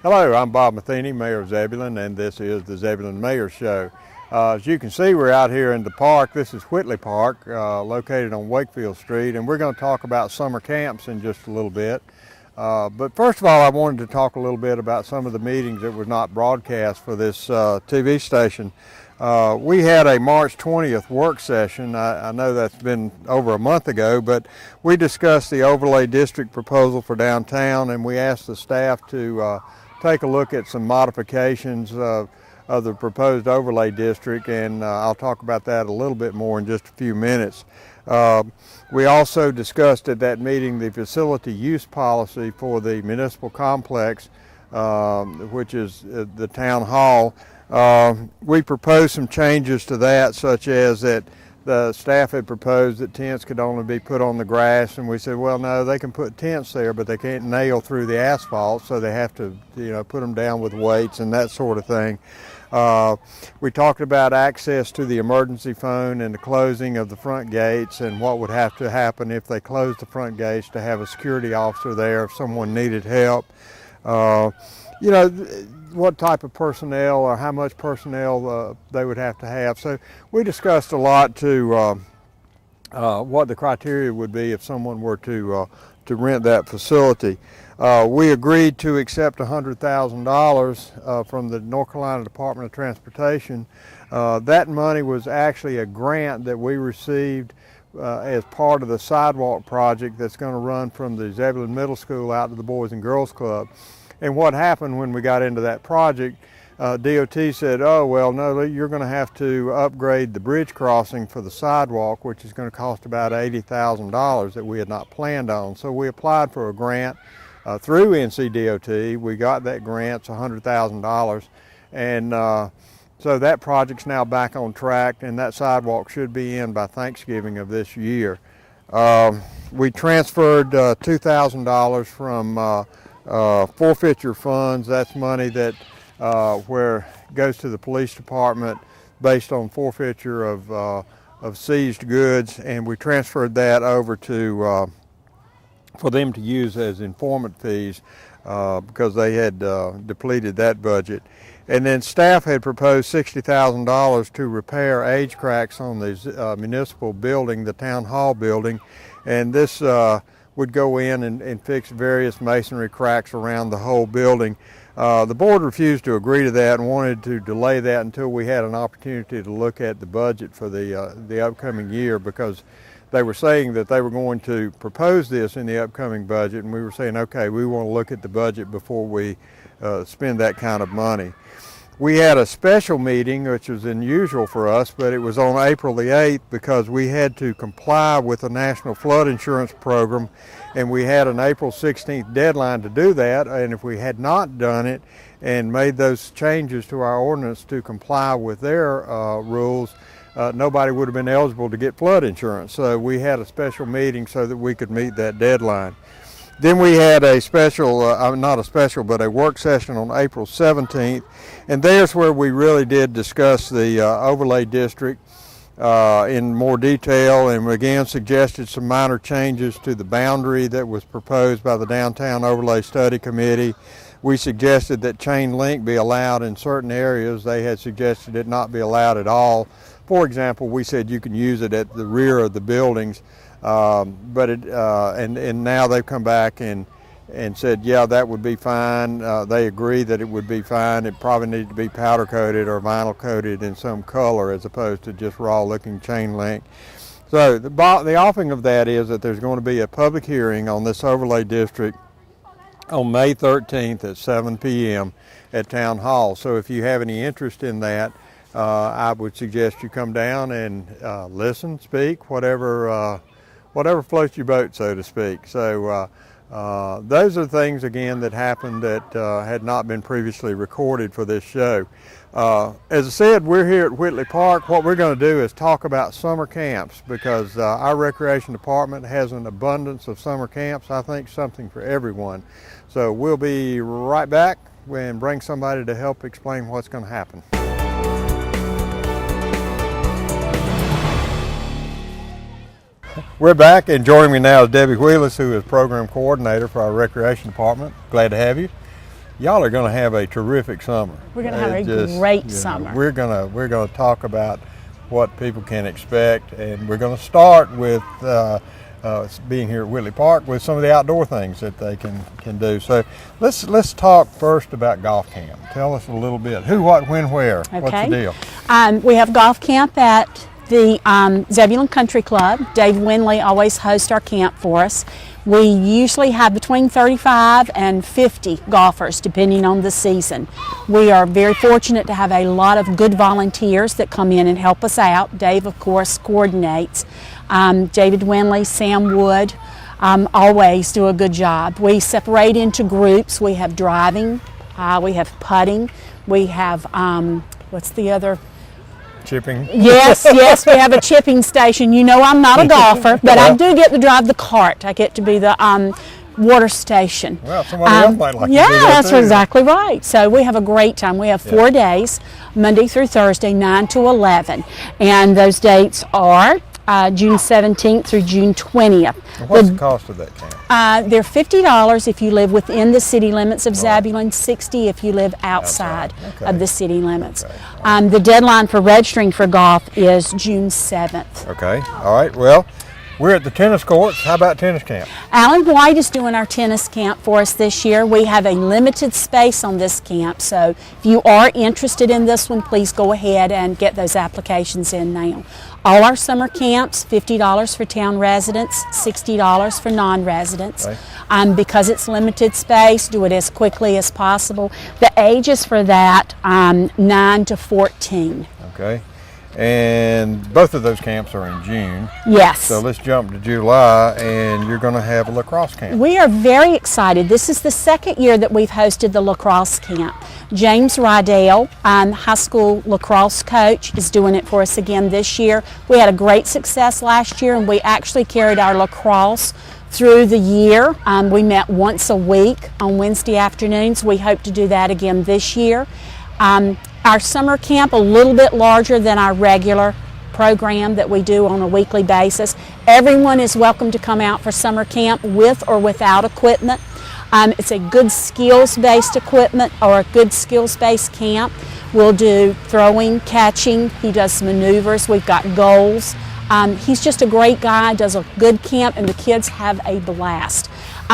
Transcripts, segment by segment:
Hello, I'm Bob Matheny, Mayor of Zebulon, and this is the Zebulon Mayor Show. As you can see, we're out here in the park. This is Whitley Park, located on Wakefield Street, and we're going to talk about summer camps in just a little bit. But first of all, I wanted to talk a little bit about some of the meetings that was not broadcast for this TV station. We had a March 20th work session. I know that's been over a month ago, but we discussed the overlay district proposal for downtown, and we asked the staff to take a look at some modifications of the proposed overlay district, and I'll talk about that a little bit more in just a few minutes. We also discussed at that meeting the facility use policy for the municipal complex, which is the town hall. We proposed some changes to that, such as that the staff had proposed that tents could only be put on the grass, and we said, well, no, they can put tents there, but they can't nail through the asphalt, so they have to, put them down with weights and that sort of thing. We talked about access to the emergency phone and the closing of the front gates and what would have to happen if they closed the front gates to have a security officer there if someone needed help. What type of personnel or how much personnel they would have to have. So we discussed a lot to what the criteria would be if someone were to rent that facility. We agreed to accept $100,000 from the North Carolina Department of Transportation. That money was actually a grant that we received as part of the sidewalk project that's going to run from the Zebulon Middle School out to the Boys and Girls Club. And what happened when we got into that project, DOT said, oh, well, no, you're going to have to upgrade the bridge crossing for the sidewalk, which is going to cost about $80,000 that we had not planned on. So we applied for a grant through NCDOT. We got that grant, it's $100,000. And so that project's now back on track, and that sidewalk should be in by Thanksgiving of this year. We transferred $2,000 from forfeiture funds. That's money that where goes to the police department based on forfeiture of seized goods, and we transferred that over to for them to use as informant fees because they had depleted that budget. And then staff had proposed $60,000 to repair age cracks on the municipal building, the town hall building, and this would go in and fix various masonry cracks around the whole building. The board refused to agree to that and wanted to delay that until we had an opportunity to look at the budget for the upcoming year, because they were saying that they were going to propose this in the upcoming budget, and we were saying, okay, we want to look at the budget before we spend that kind of money. We had a special meeting, which was unusual for us, but it was on April the 8th because we had to comply with the National Flood Insurance Program, and we had an April 16th deadline to do that, and if we had not done it and made those changes to our ordinance to comply with their rules, nobody would have been eligible to get flood insurance. So we had a special meeting so that we could meet that deadline. Then we had a special, not a special, but a work session on April 17th, and there's where we really did discuss the overlay district in more detail, and again suggested some minor changes to the boundary that was proposed by the Downtown Overlay Study Committee. We suggested that chain link be allowed in certain areas. They had suggested it not be allowed at all. For example, we said you can use it at the rear of the buildings. And now they've come back and said, yeah, that would be fine. They agree that it would be fine. It probably needed to be powder coated or vinyl coated in some color as opposed to just raw looking chain link. So the offering of that is that there's going to be a public hearing on this overlay district on May 13th at 7 p.m. at Town Hall. So if you have any interest in that, I would suggest you come down and listen, speak, whatever floats your boat, so to speak. So those are things, again, that happened that had not been previously recorded for this show. As I said, we're here at Whitley Park. What we're going to do is talk about summer camps, because our recreation department has an abundance of summer camps. I think something for everyone. So we'll be right back and bring somebody to help explain what's going to happen. We're back, and joining me now is Debbie Wheelis, who is program coordinator for our recreation department. Glad to have you. y'all are going to have a terrific summer. We're going to have a great summer. We're going to talk about what people can expect, and we're going to start with being here at Whitley Park with some of the outdoor things that they can do. So let's talk first about golf camp. Tell us a little bit. Who, what, when, where? Okay. What's the deal? We have golf camp at the Zebulon Country Club. Dave Winley always hosts our camp for us. We usually have between 35 and 50 golfers depending on the season. We are very fortunate to have a lot of good volunteers that come in and help us out. Dave, of course, coordinates. David Winley, Sam Wood always do a good job. We separate into groups. We have driving, we have putting, we have, what's the other? Chipping. Yes, we have a chipping station. You know I'm not a golfer, but I do get to drive the cart. I get to be the water station. Well, somebody else might like to do yeah, that that's too. exactly right. So we have a great time. We have 4 days, Monday through Thursday, 9 to 11. And those dates are June 17th through June 20th. And what's the cost of that camp? They're $50 if you live within the city limits of Zebulon, $60 if you live outside of the city limits. Okay. The deadline for registering for golf is June 7th. Okay, all right. Well, we're at the tennis courts. How about tennis camp? Alan White is doing our tennis camp for us this year. We have a limited space on this camp, so if you are interested in this one, please go ahead and get those applications in now. All our summer camps, $50 for town residents, $60 for non-residents. Okay. Because it's limited space, do it as quickly as possible. The ages for that, 9 to 14. Okay. And both of those camps are in June. Yes. So let's jump to July, and you're going to have a lacrosse camp. We are very excited. This is the second year that we've hosted the lacrosse camp. James Rydell, high school lacrosse coach, is doing it for us again this year. We had a great success last year, and we actually carried our lacrosse through the year. We met once a week on Wednesday afternoons. We hope to do that again this year. Our summer camp, a little bit larger than our regular program that we do on a weekly basis. Everyone is welcome to come out for summer camp with or without equipment. It's a good skills-based equipment or a good skills-based camp. We'll do throwing, catching. He does maneuvers. We've got goals. He's just a great guy, does a good camp, and the kids have a blast.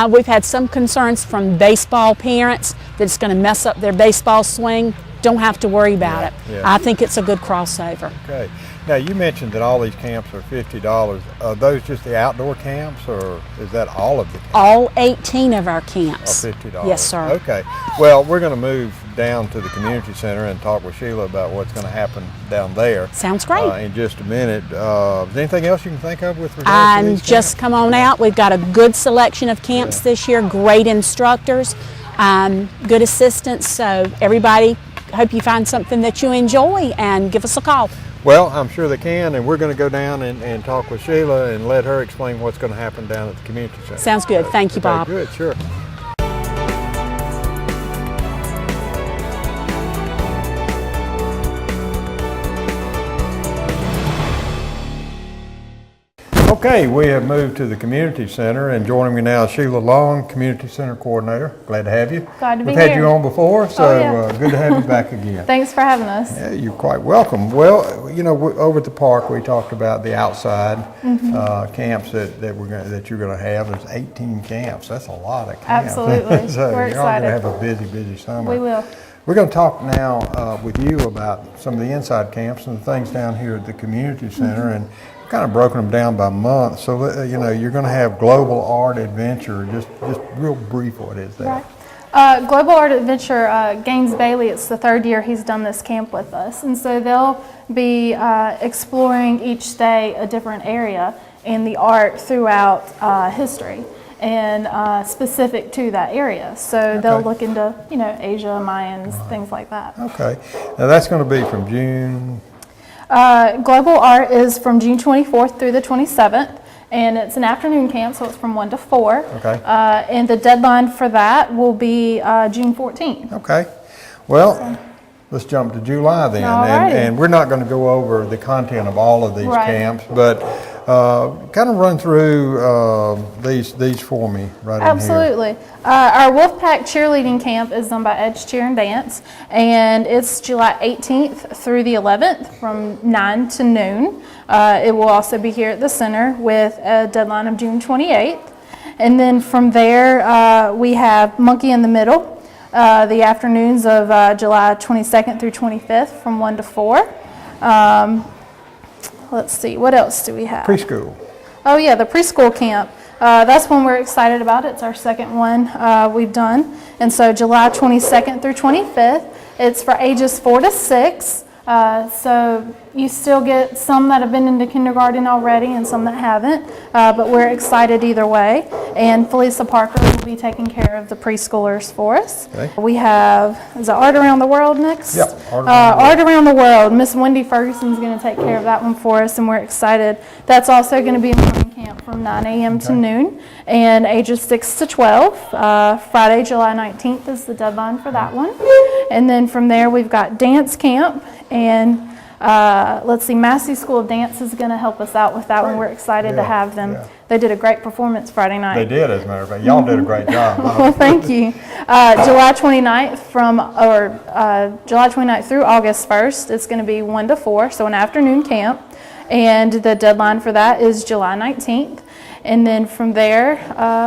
We've had some concerns from baseball parents that it's going to mess up their baseball swing. Don't have to worry about it. Yeah. I think it's a good crossover. Okay. Now, you mentioned that all these camps are $50. Are those just the outdoor camps, or is that all of the camps? All 18 of our camps. Are $50? Yes, sir. Okay. Well, we're going to move down to the community center and talk with Sheila about what's going to happen down there. Sounds great. In just a minute. Is there anything else you can think of with regards to these just camps? come on out. We've got a good selection of camps this year, great instructors, good assistants, so everybody, hope you find something that you enjoy and give us a call. Well, I'm sure they can, and we're going to go down and talk with Sheila and let her explain what's going to happen down at the community center. Sounds good. Thank you, Bob. Good, sure. Okay, we have moved to the community center, and joining me now is Sheila Long, community center coordinator. Glad to have you. Glad to be We've here. had you on before, so good to have you back again. Thanks for having us. Yeah, you're quite welcome. Well, you know, over at the park, we talked about the outside camps that you're going to have. There's 18 camps. That's a lot of camps. Absolutely. So We're you're all going to excited. have a busy summer. We will. We're going to talk now with you about some of the inside camps and the things down here at the community center, and kind of broken them down by month. So you know, you're going to have Global Art Adventure. Just real brief, what is that? Right. Global Art Adventure, Gaines Bailey, it's the third year he's done this camp with us. And so they'll be exploring each day a different area in the art throughout history and specific to that area. So they'll look into, you know, Asia, Mayans, things like that. Okay. Now that's going to be from June. Global Art is from June 24th through the 27th, and it's an afternoon camp, so it's from 1 to 4. Okay. And the deadline for that will be June 14th. Okay. Well, let's jump to July then. Alrighty. And we're not going to go over the content of all of these camps, but Kind of run through these for me right in here. Absolutely. Our Wolfpack cheerleading camp is done by Edge Cheer and Dance, and it's July 18th through the 11th from 9 to noon. It will also be here at the center with a deadline of June 28th. And then from there, we have Monkey in the Middle, the afternoons of July 22nd through 25th from 1 to 4. Let's see, what else do we have? Preschool. Oh yeah, the preschool camp. That's one we're excited about. It's our second one we've done. And so July 22nd through 25th, it's for ages 4 to 6. So you still get some that have been into kindergarten already and some that haven't, but we're excited either way. And Felisa Parker will be taking care of the preschoolers for us. Okay. We have, is it Art Around the World next? Yep, Art Around the World. Miss Wendy Ferguson's going to take care of that one for us, and we're excited. That's also going to be a morning camp from 9 a.m. to noon, and ages 6 to 12. Friday, July 19th is the deadline for that one. And then from there, we've got dance camp, and let's see, Massey School of Dance is going to help us out with that one. We're excited to have them. Yeah. They did a great performance Friday night. They did, as a matter of fact. Y'all did a great job. Well, thank you. July 29th July 29th through August 1st, it's going to be 1 to 4, so an afternoon camp. And the deadline for that is July 19th. And then from there,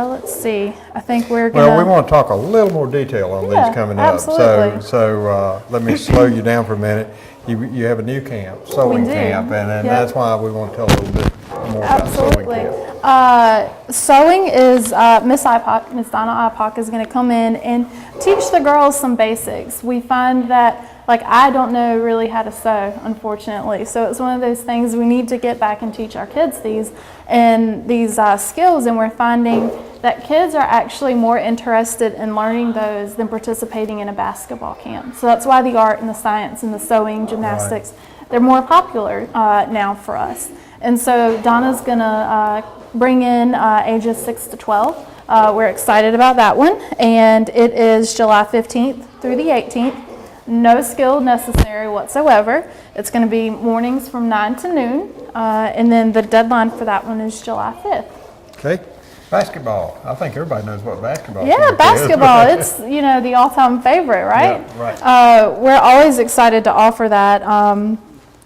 let's see, I think we're going to... Well, we want to talk a little more detail on these coming up. Absolutely. So let me slow you down for a minute. You have a new camp, sewing camp, and that's why we want to tell a little bit more about sewing camp. Sewing is Miss Donna Ipock is going to come in and teach the girls some basics. We find that, like, I don't know really how to sew, unfortunately. So it's one of those things we need to get back and teach our kids these skills, and we're finding that kids are actually more interested in learning those than participating in a basketball camp. So that's why the art and the science and the sewing, gymnastics, they're more popular now for us. And so Donna's gonna bring in ages 6 to 12. We're excited about that one. And it is July 15th through the 18th. No skill necessary whatsoever. It's gonna be mornings from 9 to noon. And then the deadline for that one is July 5th. Okay. Basketball. I think everybody knows what basketball is. Yeah, basketball. It's, the all-time favorite, right? Yeah, right. We're always excited to offer that.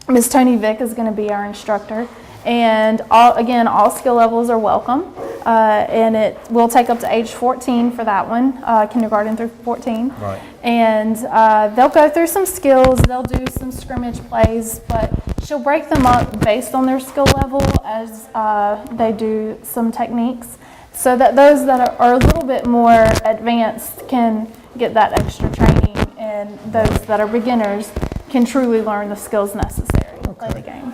Ms. Tony Vick is going to be our instructor. And all skill levels are welcome. And it will take up to age 14 for that one, kindergarten through 14. Right. And they'll go through some skills. They'll do some scrimmage plays, but she'll break them up based on their skill level as they do some techniques, so that those that are a little bit more advanced can get that extra training, and those that are beginners can truly learn the skills necessary to play the game.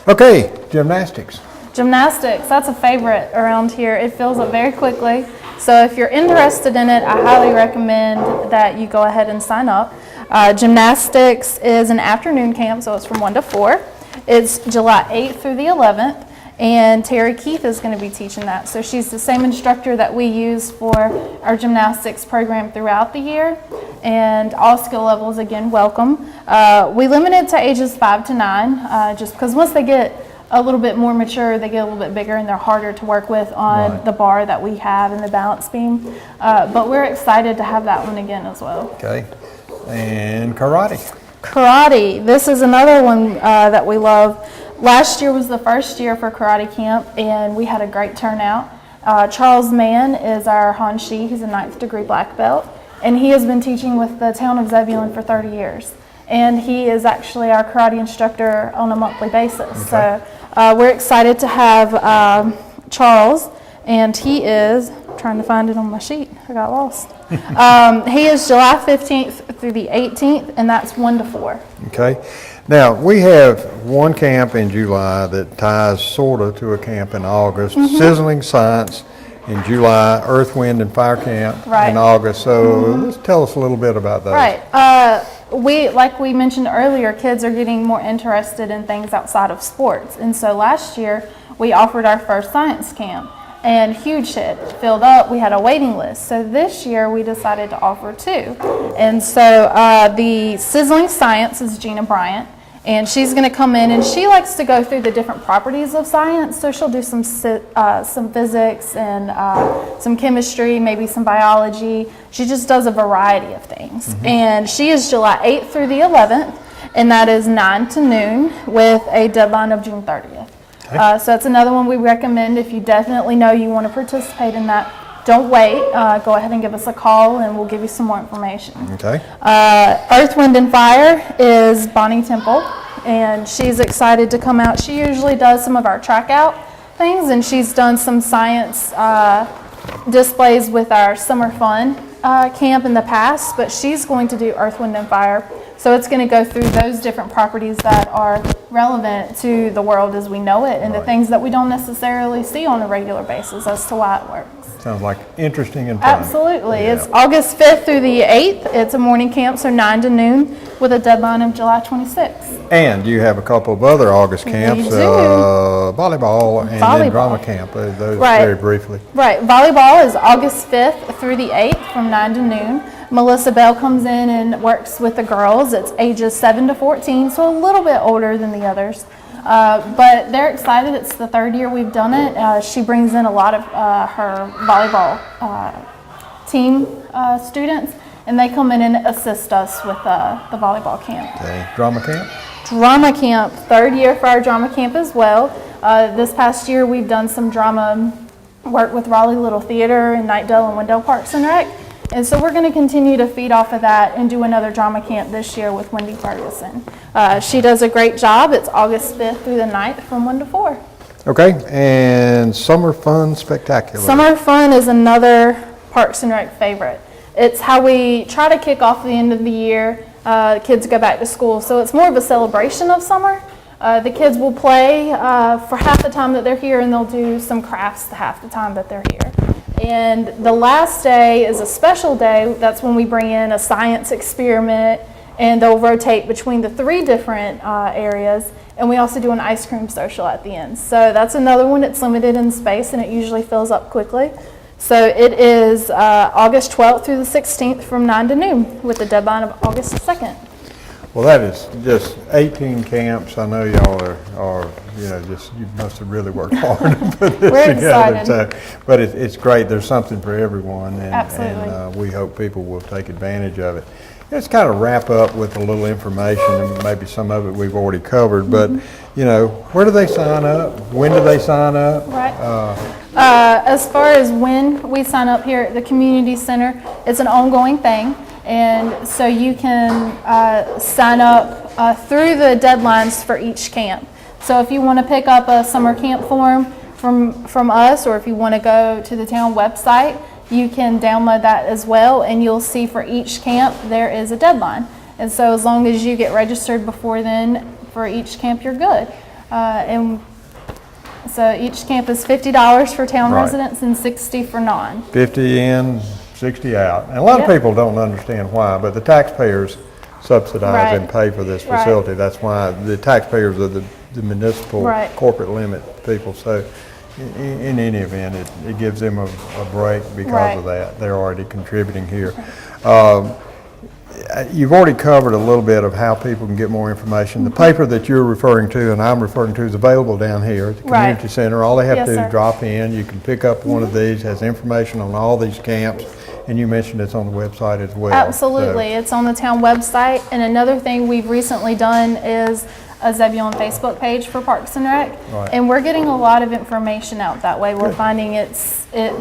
Okay, gymnastics. Gymnastics, that's a favorite around here. It fills up very quickly. So if you're interested in it, I highly recommend that you go ahead and sign up. Gymnastics is an afternoon camp, so it's from 1 to 4. It's July 8th through the 11th. And Terry Keith is going to be teaching that. So she's the same instructor that we use for our gymnastics program throughout the year. And all skill levels, again, welcome. We limit it to ages 5 to 9, just because once they get a little bit more mature, they get a little bit bigger and they're harder to work with on the bar that we have and the balance beam. But we're excited to have that one again as well. Okay. And karate. Karate. This is another one that we love. Last year was the first year for karate camp, and we had a great turnout. Charles Mann is our Hanshi. He's a 9th degree black belt, and he has been teaching with the town of Zebulon for 30 years. And he is actually our karate instructor on a monthly basis. Okay. So we're excited to have Charles, and he is, I'm trying to find it on my sheet, I got lost. He is July 15th through the 18th, and that's 1 to 4. Okay. Now, we have one camp in July that ties sort of to a camp in August, Sizzling Science in July, Earth, Wind, and Fire Camp in August. So let's tell us a little bit about those. Right. Like we mentioned earlier, kids are getting more interested in things outside of sports. And so last year, we offered our first science camp. And huge hit, filled up. We had a waiting list. So this year we decided to offer 2. And so the Sizzling Science is Gina Bryant, And she's going to come in, and she likes to go through the different properties of science. So she'll do some physics and some chemistry, maybe some biology. She just does a variety of things. And she is July 8th through the 11th, and that is 9 to noon with a deadline of June 30th. Okay. So that's another one we recommend if you definitely know you want to participate in that. Don't wait. Go ahead and give us a call, and we'll give you some more information. Okay. Earth, Wind, and Fire is Bonnie Temple, and she's excited to come out. She usually does some of our track out things, and she's done some science displays with our summer fun camp in the past, but she's going to do Earth, Wind, and Fire. So it's going to go through those different properties that are relevant to the world as we know it, and the things that we don't necessarily see on a regular basis as to why it works. Sounds like interesting and fun. Absolutely. Yeah. It's August 5th through the 8th. It's a morning camp, so 9 to noon, with a deadline of July 26th. And you have a couple of other August camps, do. volleyball and then Volleyball. drama camp. Those Right. very briefly. Right. Volleyball is August 5th through the 8th from 9 to noon. Melissa Bell comes in and works with the girls. It's ages 7 to 14, so a little bit older than the others. But they're excited. It's the third year we've done it. She brings in a lot of her volleyball team students, and they come in and assist us with the volleyball camp. Okay. Drama camp? Drama camp, third year for our drama camp as well. This past year we've done some drama work with Raleigh Little Theater and Knightdale and Wendell Parks and Rec. And so we're going to continue to feed off of that and do another drama camp this year with Wendy Ferguson. She does a great job. It's August 5th through the 9th from 1 to 4. Okay. And Summer Fun Spectacular. Summer Fun is another Parks and Rec favorite. It's how we try to kick off the end of the year. Kids go back to school. So it's more of a celebration of summer. The kids will play for half the time that they're here, and they'll do some crafts half the time that they're here. And the last day is a special day. That's when we bring in a science experiment, and they'll rotate between the 3 different areas. And we also do an ice cream social at the end. So that's another one. It's limited in space, and it usually fills up quickly. So it is August 12th through the 16th from 9 to noon with a deadline of August 2nd. Well, that is just 18 camps. I know y'all are you must have really worked hard to put this We're together. excited. So, but it's great. There's something for everyone, and, Absolutely. we hope people will take advantage of it. Let's kind of wrap up with a little information, and maybe some of it we've already covered, but, where do they sign up? When do they sign up? Right. As far as when we sign up here at the community center, it's an ongoing thing. And so you can sign up through the deadlines for each camp. So if you want to pick up a summer camp form from us, or if you want to go to the town website, you can download that as well, and you'll see for each camp there is a deadline. And so as long as you get registered before then for each camp, you're good. And so each camp is $50 for town Right. residents and $60 for non. 50 in, 60 out. And a lot of Yep. people don't understand why, but the taxpayers subsidize Right. and pay for this Right. facility. That's why the taxpayers are the municipal Right. corporate limit people. So in any event, it gives them a break because Right. of that. They're already contributing here. You've already covered a little bit of how people can get more information. The paper that you're referring to and I'm referring to is available down here at the Right. community center. All they have Yes, to do sir. is drop in. You can pick up one of these, has information on all these camps, and you mentioned it's on the website as well. Absolutely. It's on the town website. And another thing we've recently done is a Zebulon Facebook page for Parks and Rec. Right. And we're getting a lot of information out that way. We're finding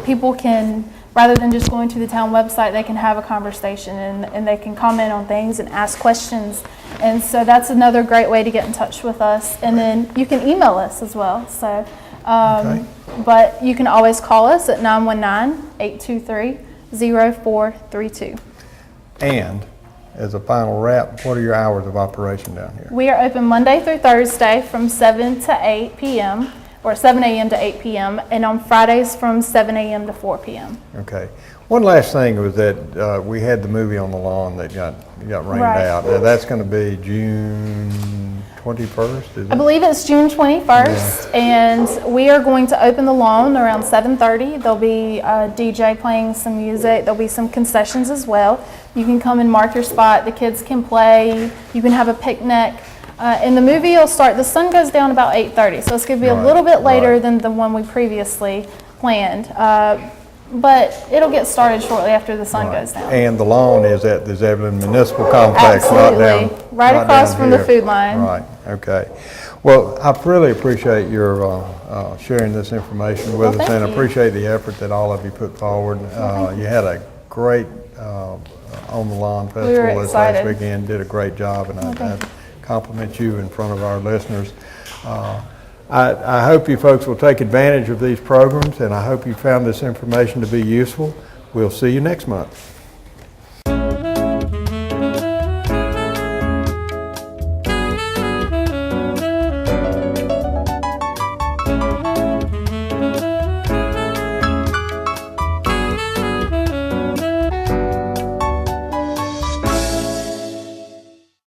people can, rather than just going to the town website, they can have a conversation and they can comment on things and ask questions. And so that's another great way to get in touch with us. And then you can email us as well. So, Okay. but you can always call us at 919-823-0432. And as a final wrap, what are your hours of operation down here? We are open Monday through Thursday from 7 to 8 p.m. or 7 a.m. to 8 p.m. and on Fridays from 7 a.m. to 4 p.m. Okay. One last thing was that we had the movie on the lawn that got rained Right. out. Now, that's going to be June 21st, is I it? believe it's June 21st, and we are going to open the lawn around 7:30. There'll be a DJ playing some music. There'll be some concessions as well. You can come and mark your spot. The kids can play. You can have a picnic. And the movie will start, the sun goes down about 8:30, so it's going to be a Right, little bit later right. than the one we previously planned. But it'll get started shortly after the sun goes down. And the lawn is at the Zebulon Municipal Complex, not Absolutely. down. Right not across down from the here. food line. Right, okay. Well, I really appreciate your sharing this information with us, thank and you. appreciate the effort that all of you put forward. You had a great On the Lawn were Festival this last excited. weekend, did a great job, and I compliment you in front of our listeners. I hope you folks will take advantage of these programs, and I hope you found this information to be useful. We'll see you next month.